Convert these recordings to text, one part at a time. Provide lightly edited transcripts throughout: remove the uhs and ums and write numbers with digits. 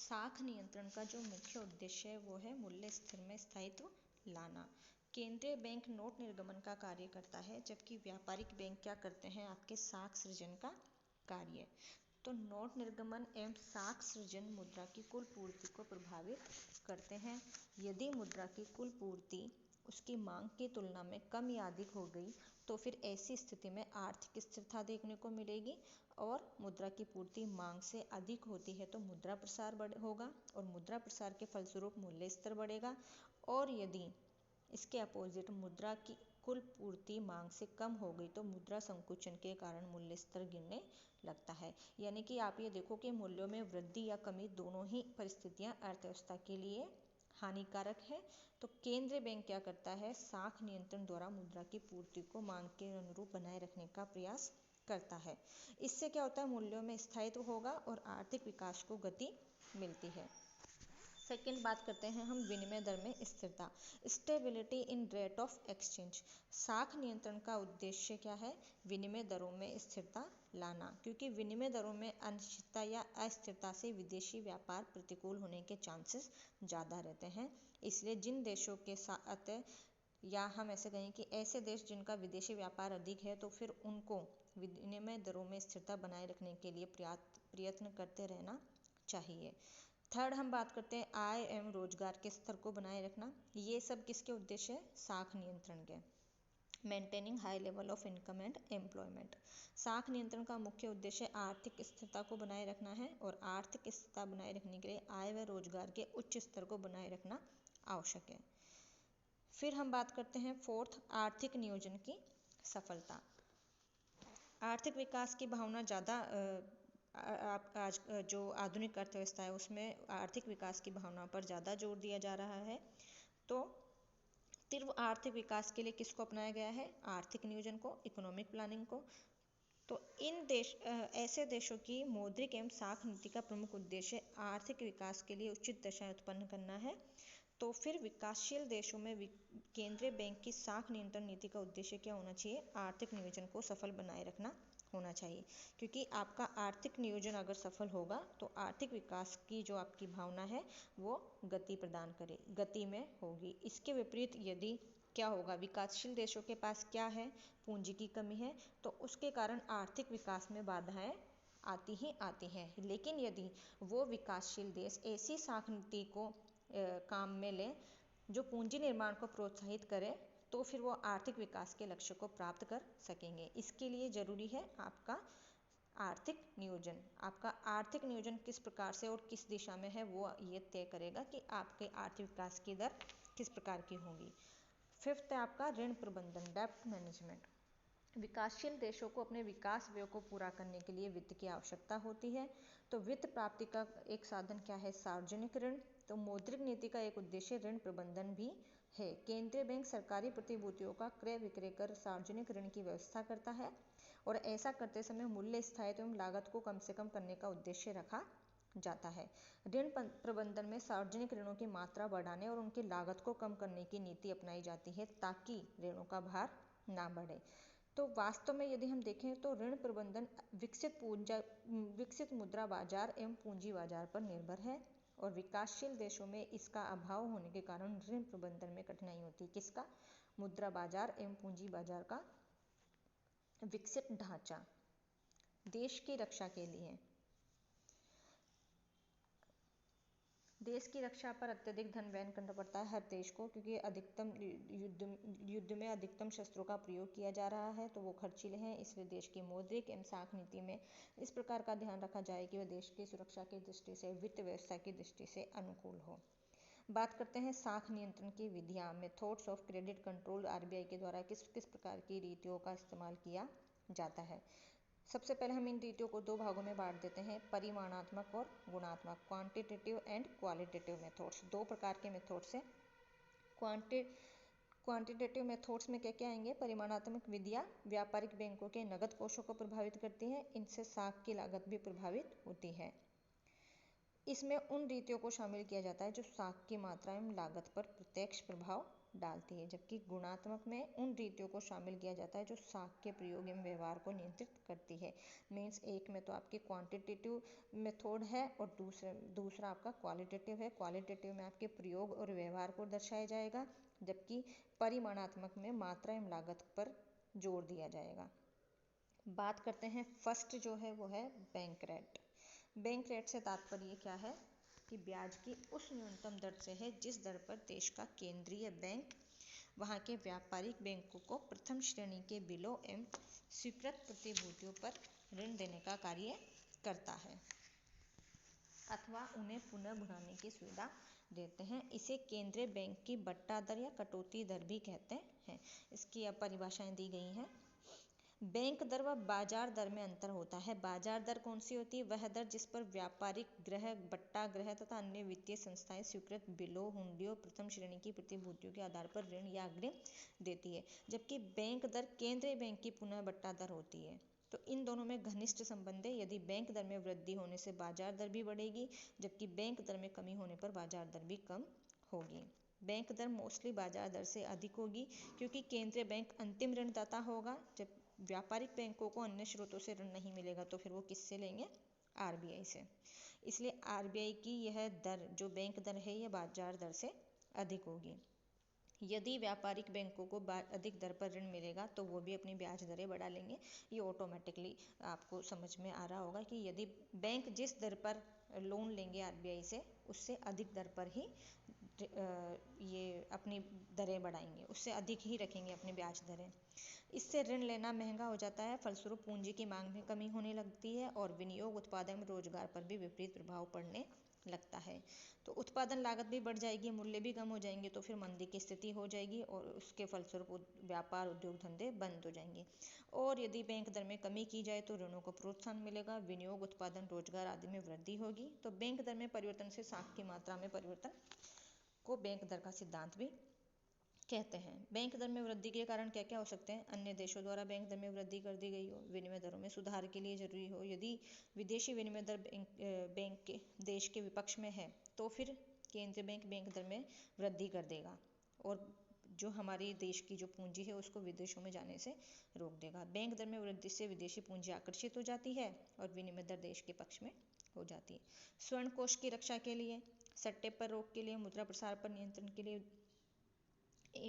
साख नियंत्रण का जो मुख्य उद्देश्य है वो है मूल्य स्थिर में स्थायित्व लाना। केंद्रीय बैंक नोट निर्गमन का कार्य करता है, जबकि व्यापारिक बैंक क्या करते हैं, आपके साख सृजन का कार्य। तो नोट निर्गमन एवं साख सृजन मुद्रा की कुल पूर्ति को प्रभावित करते हैं। यदि मुद्रा की कुल पूर्ति उसकी मांग की तुलना में कम या अधिक हो गई तो फिर ऐसी स्थिति में आर्थिक स्थिरता देखने को मिलेगी, और मुद्रा की पूर्ति मांग से अधिक होती है तो मुद्रा प्रसार होगा, और मुद्रा प्रसार के फलस्वरूप मूल्य स्तर बढ़ेगा। और यदि इसके अपोजिट मुद्रा की कुल पूर्ति मांग से कम हो गई तो मुद्रा संकुचन के कारण मूल्य स्तर गिरने लगता है। यानी कि आप ये देखो कि मूल्यों में वृद्धि या कमी दोनों ही परिस्थितियां अर्थव्यवस्था के लिए हानिकारक है। तो केंद्रीय बैंक क्या करता है, साख नियंत्रण द्वारा मुद्रा की पूर्ति को मांग के अनुरूप बनाए रखने का प्रयास करता है। इससे क्या होता है, मूल्यों में स्थायित्व होगा और आर्थिक विकास को गति मिलती है। सेकेंड बात करते हैं हम विनिमय दर में स्थिरता, stability in rate of exchange. साख नियंत्रण का उद्देश्य क्या है, विनिमय दरों में स्थिरता लाना, क्योंकि विनिमय दरों में अनिश्चितता या अस्थिरता से विदेशी व्यापार प्रतिकूल होने के चांसेस ज़्यादा रहते हैं। इसलिए जिन देशों के साथ, या हम ऐसे कहें कि ऐसे देश जिनका विदेशी व्यापार अधिक है, तो फिर उनको विनिमय दरों में स्थिरता बनाए रखने के लिए प्रयत्न करते रहना चाहिए। थर्ड हम बात करते हैं आय एवं रोजगार के स्तर को बनाए रखना। ये सब किसके उद्देश्य है, साख नियंत्रण के। Maintaining high level of income and employment. साख नियंत्रण का मुख्य उद्देश्य आर्थिक स्थिरता को बनाए रखना है, और आर्थिक स्थिरता बनाए रखने के लिए आय व रोजगार के उच्च स्तर को बनाए रखना आवश्यक है। फिर हम बात करते हैं फोर्थ, आर्थिक नियोजन की सफलता। आर्थिक विकास की भावना ज़्यादा आज जो आधुनिक अर्थव्यवस्था है उसमें आर्थिक विकास की भावना पर ज़्यादा जोर दिया जा रहा है। तो तीव्र आर्थिक विकास के लिए किसको अपनाया गया है, आर्थिक नियोजन को, इकोनॉमिक प्लानिंग को। तो ऐसे देशों की मौद्रिक एवं साख नीति का प्रमुख उद्देश्य आर्थिक विकास के लिए उचित दशाएं उत्पन्न करना है। तो फिर विकासशील देशों में केंद्रीय बैंक की साख नियंत्रण नीति का उद्देश्य क्या होना चाहिए, आर्थिक नियोजन को सफल बनाए रखना होना चाहिए, क्योंकि आपका आर्थिक नियोजन अगर सफल होगा तो आर्थिक विकास की जो आपकी भावना है वो गति प्रदान करे, गति में होगी। इसके विपरीत यदि क्या होगा, विकासशील देशों के पास क्या है, पूंजी की कमी है, तो उसके कारण आर्थिक विकास में बाधाएं आती ही आती हैं। लेकिन यदि वो विकासशील देश ऐसी साख नीति को काम में ले जो पूंजी निर्माण को प्रोत्साहित करे, तो फिर वो आर्थिक विकास के लक्ष्य को प्राप्त कर सकेंगे। इसके लिए जरूरी है आपका आर्थिक नियोजन। आपका आर्थिक नियोजन किस प्रकार से और किस दिशा में है वो ये तय करेगा कि आपके आर्थिक विकास की दर किस प्रकार की होगी। फिफ्थ है आपका ऋण प्रबंधन, डेब्ट मैनेजमेंट। विकासशील देशों को अपने विकास व्यय को पूरा करने के लिए वित्त की आवश्यकता होती है। तो वित्त प्राप्ति का एक साधन क्या है, सार्वजनिक ऋण। तो मौद्रिक नीति का एक उद्देश्य ऋण प्रबंधन भी है। केंद्रीय बैंक सरकारी प्रतिभूतियों का क्रय विक्रय कर सार्वजनिक ऋण की व्यवस्था करता है, और ऐसा करते समय मूल्य स्थायित्व एवं लागत को कम से कम करने का उद्देश्य रखा जाता है। ऋण प्रबंधन में सार्वजनिक ऋणों की मात्रा बढ़ाने और उनकी लागत को कम करने की नीति अपनाई जाती है ताकि ऋणों का भार ना बढ़े। तो वास्तव में यदि हम देखें तो ऋण प्रबंधन विकसित मुद्रा बाजार एवं पूंजी बाजार पर निर्भर है, और विकासशील देशों में इसका अभाव होने के कारण ऋण प्रबंधन में कठिनाई होती है। किसका, मुद्रा बाजार एवं पूंजी बाजार का विकसित ढांचा। देश की रक्षा के लिए, देश की रक्षा पर अत्यधिक धन व्यय करना पड़ता है हर देश को, क्योंकि अधिकतम युद्ध में अधिकतम शस्त्रों का प्रयोग किया जा रहा है, तो वो खर्चीले हैं। इसलिए देश की मौद्रिक एवं साख नीति में इस प्रकार का ध्यान रखा जाए कि वह देश की सुरक्षा की दृष्टि से, वित्त व्यवस्था की दृष्टि से अनुकूल हो। बात करते हैं साख नियंत्रण की विधियाँ, methods of credit control. RBI के द्वारा किस किस प्रकार की रीतियों का इस्तेमाल किया जाता है। सबसे पहले हम इन रीतियों को दो भागों में बांट देते हैं, परिमाणात्मक और गुणात्मक, क्वांटिटेटिव एंड क्वालिटेटिव मेथड्स। दो प्रकार के मेथड्स हैं। क्वांटिटेटिव मेथड्स में क्या क्या आएंगे, परिमाणात्मक विधियाँ व्यापारिक बैंकों के नगद कोषों को प्रभावित करती हैं, इनसे साख की लागत भी प्रभावित होती है। इसमें उन रीतियों को शामिल किया जाता है जो साख की मात्रा एवं लागत पर प्रत्यक्ष प्रभाव डालती है, जबकि गुणात्मक में उन रीतियों को शामिल किया जाता है जो साख के प्रयोग एवं व्यवहार को नियंत्रित करती है। मीन्स एक में तो आपकी क्वांटिटेटिव मेथड है और दूसरा आपका क्वालिटेटिव है। क्वालिटेटिव में आपके प्रयोग और व्यवहार को दर्शाया जाएगा, जबकि परिमाणात्मक में मात्रा एवं लागत पर जोर दिया जाएगा। बात करते हैं फर्स्ट जो है वो है बैंक रेट। बैंक रेट से तात्पर्य क्या है कि ब्याज की उस न्यूनतम दर से है जिस दर पर देश का केंद्रीय बैंक वहाँ के व्यापारिक बैंकों को प्रथम श्रेणी के बिलों एवं स्वीकृत प्रतिभूतियों पर ऋण देने का कार्य करता है अथवा उन्हें पुनः भुनाने की सुविधा देते हैं। इसे केंद्रीय बैंक की बट्टा दर या कटौती दर भी कहते हैं। इसकी अब परिभाषाएं दी गई हैं। बैंक दर व बाजार दर में अंतर होता है। बाजार दर कौन सी होती है? वह दर जिस पर व्यापारिक गृह, बट्टा गृह तथा अन्य वित्तीय संस्थाएं स्वीकृत बिलों, हुंडियों, प्रथम श्रेणी की प्रतिभूतियों के आधार पर ऋण या अग्रिम देती है, जबकि बैंक दर केंद्रीय बैंक की पुनः बट्टा दर होती है। तो इन दोनों में घनिष्ठ संबंध है। यदि बैंक दर में वृद्धि होने से बाजार दर भी बढ़ेगी, जबकि बैंक दर में कमी होने पर बाजार दर भी कम होगी। बैंक दर मोस्टली बाजार दर से अधिक होगी क्योंकि केंद्रीय बैंक अंतिम ऋणदाता होगा। जब व्यापारिक बैंकों को अन्य स्रोतों से ऋण नहीं मिलेगा तो फिर वो किससे लेंगे? आरबीआई से। इसलिए आरबीआई की यह दर जो बैंक दर है यह बाजार दर से अधिक होगी। यदि व्यापारिक बैंकों को अधिक दर पर ऋण मिलेगा तो वो भी अपनी ब्याज दरें बढ़ा लेंगे। ये ऑटोमेटिकली आपको समझ में आ रहा होगा कि यदि बैंक जिस दर पर लोन लेंगे आरबीआई से उससे अधिक दर पर ही ये अपनी दरें बढ़ाएंगे, उससे अधिक ही रखेंगे अपनी ब्याज दरें। इससे ऋण लेना महंगा हो जाता है, फलस्वरूप पूंजी की मांग में कमी होने लगती है और विनियोग, उत्पादन, रोजगार पर भी विपरीत प्रभाव पड़ने लगता है। तो उत्पादन लागत भी बढ़ जाएगी, मूल्य भी कम हो जाएंगे, तो फिर मंदी की स्थिति हो जाएगी और उसके फलस्वरूप व्यापार, उद्योग धंधे बंद हो जाएंगे। और यदि बैंक दर में कमी की जाए तो ऋणों को प्रोत्साहन मिलेगा, विनियोग, उत्पादन, रोजगार आदि में वृद्धि होगी। तो बैंक दर में परिवर्तन से साख की मात्रा में परिवर्तन को बैंक दर का सिद्धांत भी कहते हैं। बैंक दर में वृद्धि के कारण क्या क्या हो सकते हैं? अन्य देशों द्वारा बैंक दर में वृद्धि कर दी गई हो, विनिमय दरों में सुधार के लिए जरूरी हो, यदि विदेशी विनिमय दर बैंक के देश के विपक्ष में है तो फिर केंद्रीय बैंक बैंक दर में वृद्धि कर देगा और जो हमारे देश की जो पूंजी है उसको विदेशों में जाने से रोक देगा। बैंक दर में वृद्धि से विदेशी पूंजी आकर्षित हो जाती है और विनिमय दर देश के पक्ष में हो जाती है। स्वर्ण कोष की रक्षा के लिए, सट्टे पर रोक के लिए, मुद्रा प्रसार पर नियंत्रण के लिए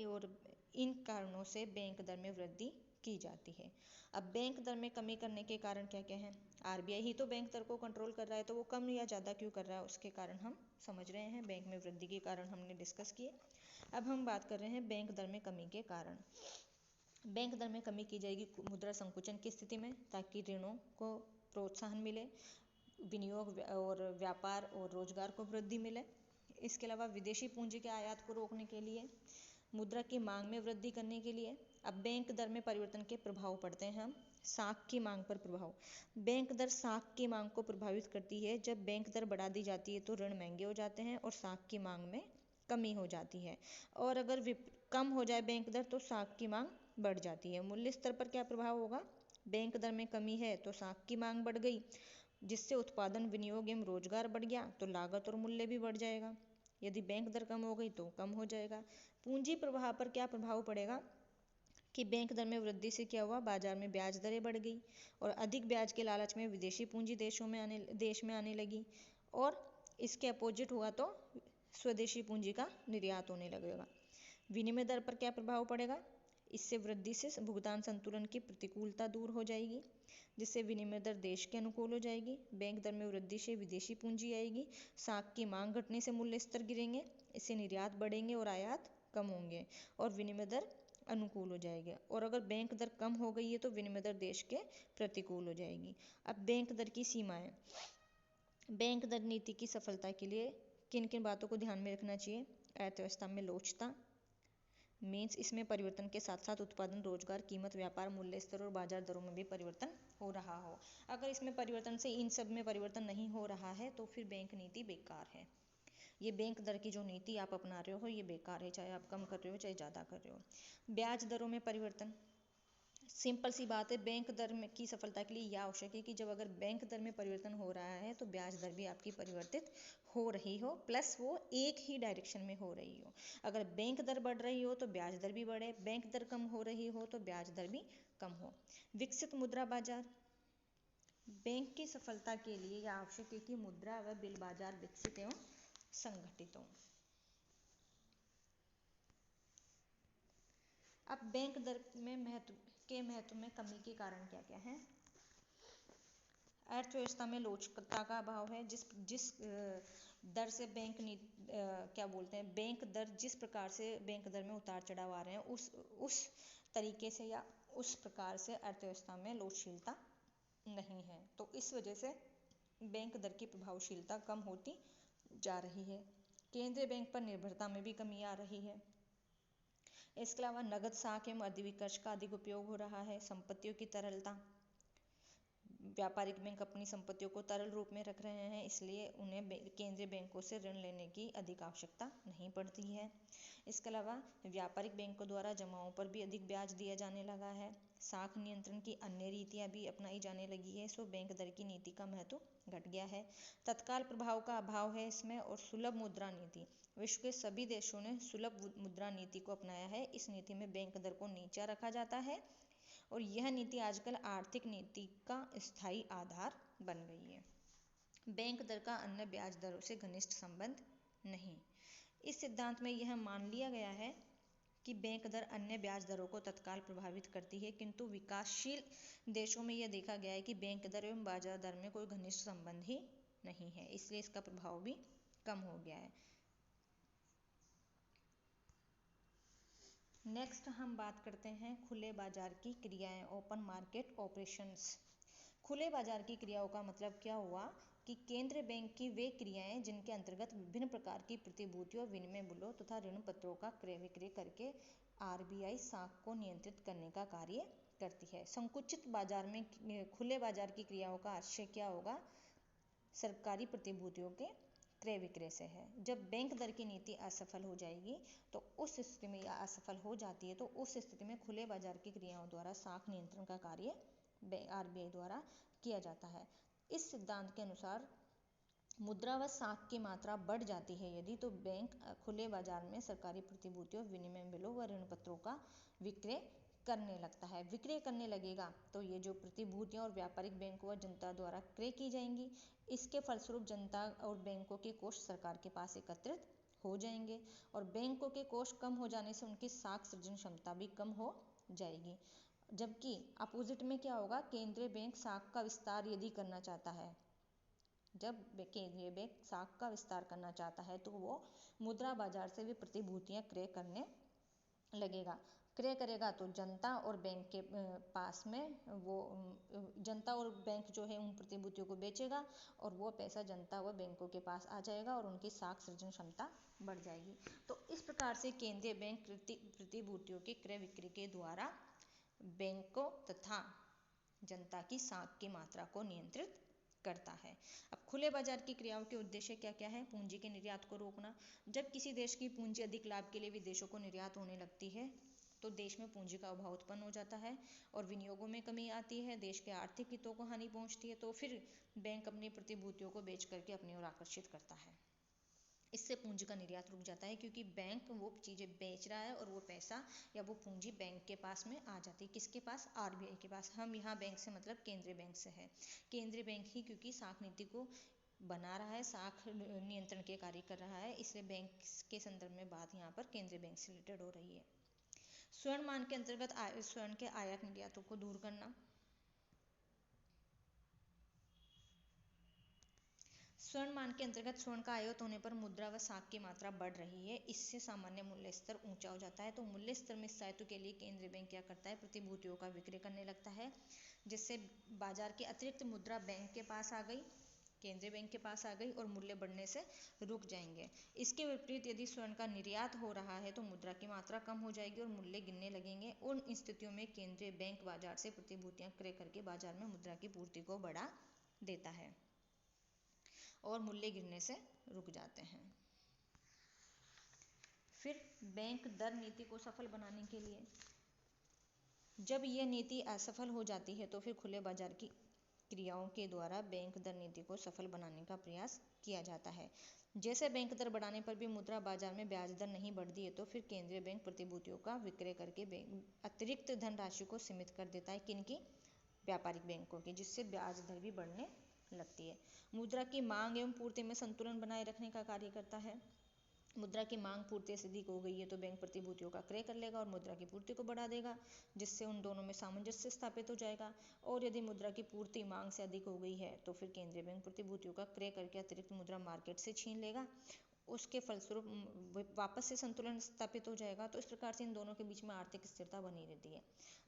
और इन कारणों से बैंक दर में वृद्धि की जाती है। अब बैंक दर में कमी करने के कारण क्या क्या हैं? आरबीआई ही तो बैंक दर को कंट्रोल कर रहा है, तो वो कम या ज़्यादा क्यों कर रहा है उसके कारण हम समझ रहे हैं। बैंक में वृद्धि के कारण हमने डिस्कस किए। अब हम बात कर रहे हैं बैंक दर में कमी के कारण। बैंक दर में कमी की जाएगी मुद्रा संकुचन की स्थिति में, ताकि ऋणों को प्रोत्साहन मिले, विनियोग और व्यापार और रोजगार को वृद्धि मिले। इसके अलावा विदेशी पूंजी के आयात को रोकने के लिए, मुद्रा की मांग में वृद्धि करने के लिए। अब बैंक दर में परिवर्तन के प्रभाव पड़ते हैं हम साख की मांग पर प्रभाव। बैंक दर साख की मांग को प्रभावित करती है। जब बैंक दर बढ़ा दी जाती है तो ऋण महंगे हो जाते हैं और साख की मांग में कमी हो जाती है, और अगर कम हो जाए बैंक दर तो साख की मांग बढ़ जाती है। मूल्य स्तर पर क्या प्रभाव होगा? बैंक दर में कमी है तो साख की मांग बढ़ गई, जिससे उत्पादन, विनियोग एवं रोजगार बढ़ गया तो लागत और मूल्य भी बढ़ जाएगा। यदि बैंक दर कम हो गई तो कम हो जाएगा। पूंजी प्रवाह पर क्या प्रभाव पड़ेगा कि बैंक दर में वृद्धि से क्या हुआ? बाजार में ब्याज दरें बढ़ गई और अधिक ब्याज के लालच में विदेशी पूंजी देश में आने लगी, और इसके अपोजिट हुआ तो स्वदेशी पूंजी का निर्यात होने लगेगा। विनिमय दर पर क्या प्रभाव पड़ेगा? इससे वृद्धि से भुगतान संतुलन की प्रतिकूलता दूर हो जाएगी, जिससे विनिमय दर देश के अनुकूल हो जाएगी। बैंक दर में वृद्धि से विदेशी पूंजी आएगी, साख की मांग घटने से मूल्य स्तर गिरेंगे, इससे निर्यात बढ़ेंगे और आयात कम होंगे और विनिमय दर अनुकूल हो जाएगी। और अगर बैंक दर कम हो गई है तो विनिमय दर देश के प्रतिकूल हो जाएगी। अब बैंक दर की सीमाएं। बैंक दर नीति की सफलता के लिए किन किन बातों को ध्यान में रखना चाहिए? अर्थव्यवस्था में लोचता, मीन्स इसमें परिवर्तन के साथ साथ उत्पादन, रोजगार, कीमत, व्यापार, मूल्य स्तर और बाजार दरों में भी परिवर्तन हो रहा हो। अगर इसमें परिवर्तन से इन सब में परिवर्तन नहीं हो रहा है तो फिर बैंक नीति बेकार है। ये बैंक दर की जो नीति आप अपना रहे हो ये बेकार है, चाहे आप कम कर रहे हो चाहे ज़्यादा कर रहे हो। ब्याज दरों में परिवर्तन, सिंपल सी बात है, बैंक दर में की सफलता के लिए यह आवश्यक है कि जब अगर बैंक दर में परिवर्तन हो रहा है तो ब्याज दर भी आपकी परिवर्तित हो रही हो, प्लस वो एक ही डायरेक्शन में हो रही हो। अगर बैंक दर बढ़ रही हो तो ब्याज दर भी बढ़े, बैंक दर कम हो रही हो तो ब्याज दर भी कम हो। विकसित मुद्रा बाजार, बैंक की सफलता के लिए यह आवश्यक है कि मुद्रा व बिल बाजार विकसित एवं संगठित हो। अब बैंक दर में महत्व में कमी के कारण क्या क्या है? अर्थव्यवस्था में लोचकता का अभाव है। जिस दर से बैंक दर जिस प्रकार से बैंक दर में उतार चढ़ाव आ रहे हैं उस तरीके से या उस प्रकार से अर्थव्यवस्था में लोचशीलता नहीं है, तो इस वजह से बैंक दर की प्रभावशीलता कम होती जा रही है। केंद्रीय बैंक पर निर्भरता में भी कमी आ रही है। इसके अलावा नगद साख एवं अधिविकर्ष का अधिक उपयोग हो रहा है। संपत्तियों की तरलता, व्यापारिक बैंक अपनी संपत्तियों को तरल रूप में रख रहे हैं, इसलिए उन्हें केंद्रीय बैंकों से ऋण लेने की अधिक आवश्यकता नहीं पड़ती है। इसके अलावा व्यापारिक बैंकों द्वारा जमाओं पर भी अधिक ब्याज दिया जाने लगा है। साख नियंत्रण की अन्य रीतियां भी अपनाई जाने लगी है, सो बैंक दर की नीति का महत्व घट गया है। तत्काल प्रभाव का अभाव है इसमें, और सुलभ मुद्रा नीति, विश्व के सभी देशों ने सुलभ मुद्रा नीति को अपनाया है। इस नीति में बैंक दर को नीचा रखा जाता है और यह नीति आजकल आर्थिक नीति का स्थायी आधार बन गई है। बैंक दर का अन्य ब्याज दरों से घनिष्ठ संबंध नहीं। इस सिद्धांत में यह मान लिया गया है कि बैंक दर अन्य ब्याज दरों को तत्काल प्रभावित करती है, किंतु विकासशील देशों में यह देखा गया है कि बैंक दर एवं बाजार दर में कोई घनिष्ठ संबंध ही नहीं है, इसलिए इसका प्रभाव भी कम हो गया है। नेक्स्ट हम बात करते हैं खुले बाजार की क्रियाएं, ओपन मार्केट ऑपरेशंस। खुले बाजार की क्रियाओं का मतलब क्या हुआ कि केंद्रीय बैंक की वे क्रियाएं जिनके अंतर्गत विभिन्न प्रकार की प्रतिभूतियों, विनिमय मूल्यों तथा ऋण पत्रों का क्रय विक्रय करके आरबीआई साख को नियंत्रित करने का कार्य करती है। संकुचित बाजार में खुले बाजार की क्रियाओं का आशय क्या होगा? सरकारी प्रतिभूतियों के क्रय विक्रय से है। जब बैंक दर की नीति असफल हो जाएगी तो उस स्थिति में या असफल हो जाती है तो उस स्थिति में खुले बाजार की क्रियाओं द्वारा साख नियंत्रण का कार्य आरबीआई द्वारा किया जाता है। इस सिद्धांत के अनुसार मुद्रा व साख की मात्रा बढ़ जाती है यदि तो बैंक खुले बाजार में सरकारी प्रतिभूतियों, विनिमय बिलों व ऋण पत्रों का विक्रय करने लगता है। विक्रय करने लगेगा तो ये जो प्रतिभूतियां और व्यापारिक बैंकों व जनता द्वारा क्रय की जाएंगी, इसके फलस्वरूप जनता और बैंकों के कोष सरकार के पास एकत्रित हो जाएंगे और बैंकों के कोष कम हो जाने से उनकी साख सृजन क्षमता भी कम हो जाएगी। जबकि अपोजिट में क्या होगा? केंद्रीय बैंक साख का विस्तार यदि करना चाहता है, जब केंद्रीय बैंक साख का विस्तार करना चाहता है तो वो मुद्रा बाजार से भी प्रतिभूतियां क्रय करने लगेगा। क्रय करेगा तो जनता और बैंक के पास में वो जनता और बैंक जो है उन प्रतिभूतियों को बेचेगा और वो पैसा जनता व बैंकों के पास आ जाएगा और उनकी साख सृजन क्षमता बढ़ जाएगी। तो इस प्रकार से केंद्रीय बैंक प्रतिभूतियों के क्रय विक्रय के द्वारा बैंकों तथा जनता की साख की मात्रा को नियंत्रित करता है। अब खुले बाजार की क्रियाओं के उद्देश्य क्या क्या है? पूंजी के निर्यात को रोकना। जब किसी देश की पूंजी अधिक लाभ के लिए विदेशों को निर्यात होने लगती है तो देश में पूंजी का अभाव उत्पन्न हो जाता है और विनियोगों में कमी आती है, देश के आर्थिक हितों को हानि पहुंचती है, तो फिर बैंक अपनी प्रतिभूतियों को बेच करके अपनी ओर आकर्षित करता है। इससे पूंजी का निर्यात रुक जाता है क्योंकि बैंक वो चीज़ें बेच रहा है और वो पैसा या वो पूंजी बैंक के पास में आ जाती है। किसके पास? आरबीआई के पास। हम यहाँ बैंक से मतलब केंद्रीय बैंक से है। केंद्रीय बैंक ही क्योंकि साख नीति को बना रहा है, साख नियंत्रण के कार्य कर रहा है, इसलिए बैंक के संदर्भ में बात यहाँ पर केंद्रीय बैंक से रिलेटेड हो रही है। स्वर्ण मान के अंतर्गत स्वर्ण के आयात निर्यातों को दूर करना। स्वर्ण मान के अंतर्गत स्वर्ण का आयात होने पर मुद्रा व साख की मात्रा बढ़ रही है, इससे सामान्य मूल्य स्तर ऊंचा हो जाता है। तो मूल्य स्तर में स्थायित्व के लिए केंद्रीय बैंक क्या करता है? प्रतिभूतियों का विक्रय करने लगता है, जिससे बाजार की अतिरिक्त मुद्रा बैंक के पास आ गई, केंद्रीय बैंक के पास आ गई और मूल्य बढ़ने से रुक जाएंगे। इसके विपरीत यदि स्वर्ण का निर्यात हो रहा है तो मुद्रा की मात्रा कम हो जाएगी और मूल्य गिरने लगेंगे। उन स्थितियों में केंद्रीय बैंक बाजार से प्रतिभूतियां क्रय करके बाजार में मुद्रा की पूर्ति को बढ़ा देता है और मूल्य गिरने से रुक जाते हैं। फिर बैंक दर नीति को सफल बनाने के लिए जब यह नीति असफल हो जाती है तो फिर खुले बाजार की क्रियाओं के द्वारा बैंक दर नीति को सफल बनाने का प्रयास किया जाता है। जैसे बैंक दर बढ़ाने पर भी मुद्रा बाजार में ब्याज दर नहीं बढ़ती है तो फिर केंद्रीय बैंक प्रतिभूतियों का विक्रय करके अतिरिक्त धनराशि को सीमित कर देता है। किनकी? व्यापारिक बैंकों की, जिससे ब्याज दर भी बढ़ने लगती है। मुद्रा की मांग एवं पूर्ति में संतुलन बनाए रखने का कार्य करता है। मुद्रा की मांग पूर्ति से अधिक हो गई है तो बैंक प्रतिभूतियों का क्रय कर लेगा और मुद्रा की पूर्ति को बढ़ा देगा, जिससे उन दोनों में सामंजस्य स्थापित हो जाएगा। और यदि मुद्रा की पूर्ति मांग से अधिक हो गई है तो फिर केंद्रीय बैंक प्रतिभूतियों का क्रय करके अतिरिक्त मुद्रा मार्केट से छीन लेगा, उसके फलस्वरूप वापस से संतुलन स्थापित हो जाएगा। तो इस प्रकार से इन दोनों के बीच में आर्थिक स्थिरता बनी रहती है।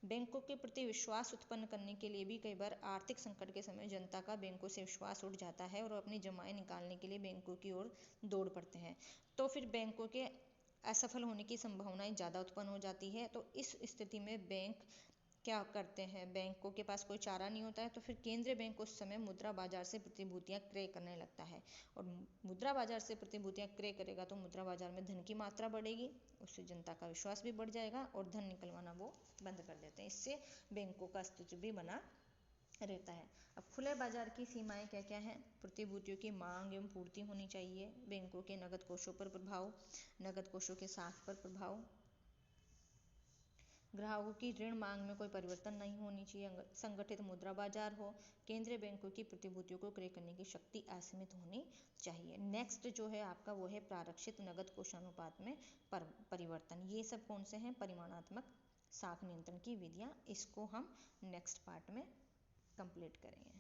बैंकों के प्रति विश्वास उत्पन्न करने के लिए भी कई बार आर्थिक संकट के समय जनता का बैंकों से विश्वास उठ जाता है और अपनी जमाएं निकालने के लिए बैंकों की ओर दौड़ पड़ते हैं। तो फिर बैंकों के असफल होने की संभावनाएं ज़्यादा उत्पन्न हो जाती है। तो इस स्थिति में बैंक क्या करते हैं? बैंकों के पास कोई चारा नहीं होता है तो फिर केंद्रीय बैंक उस समय मुद्रा बाजार से प्रतिभूतियां क्रय करने लगता है। और मुद्रा बाजार से प्रतिभूतियां क्रय करेगा तो मुद्रा बाजार में धन की मात्रा बढ़ेगी, उससे जनता का विश्वास भी बढ़ जाएगा और धन निकलवाना वो बंद कर देते हैं। इससे बैंकों का अस्तित्व भी बना रहता है। अब खुले बाजार की सीमाएं क्या क्या हैं? प्रतिभूतियों की मांग एवं पूर्ति होनी चाहिए, बैंकों के नगद कोषों पर प्रभाव, नगद कोषों के साख पर प्रभाव, ग्राहकों की ऋण मांग में कोई परिवर्तन नहीं होनी चाहिए, संगठित मुद्रा बाजार हो, केंद्रीय बैंकों की प्रतिभूतियों को क्रय करने की शक्ति असीमित होनी चाहिए। नेक्स्ट जो है आपका वो है प्रारक्षित नगद कोषानुपात में परिवर्तन। ये सब कौन से हैं? परिमाणात्मक साख नियंत्रण की विधियां। इसको हम नेक्स्ट पार्ट में कंप्लीट करेंगे।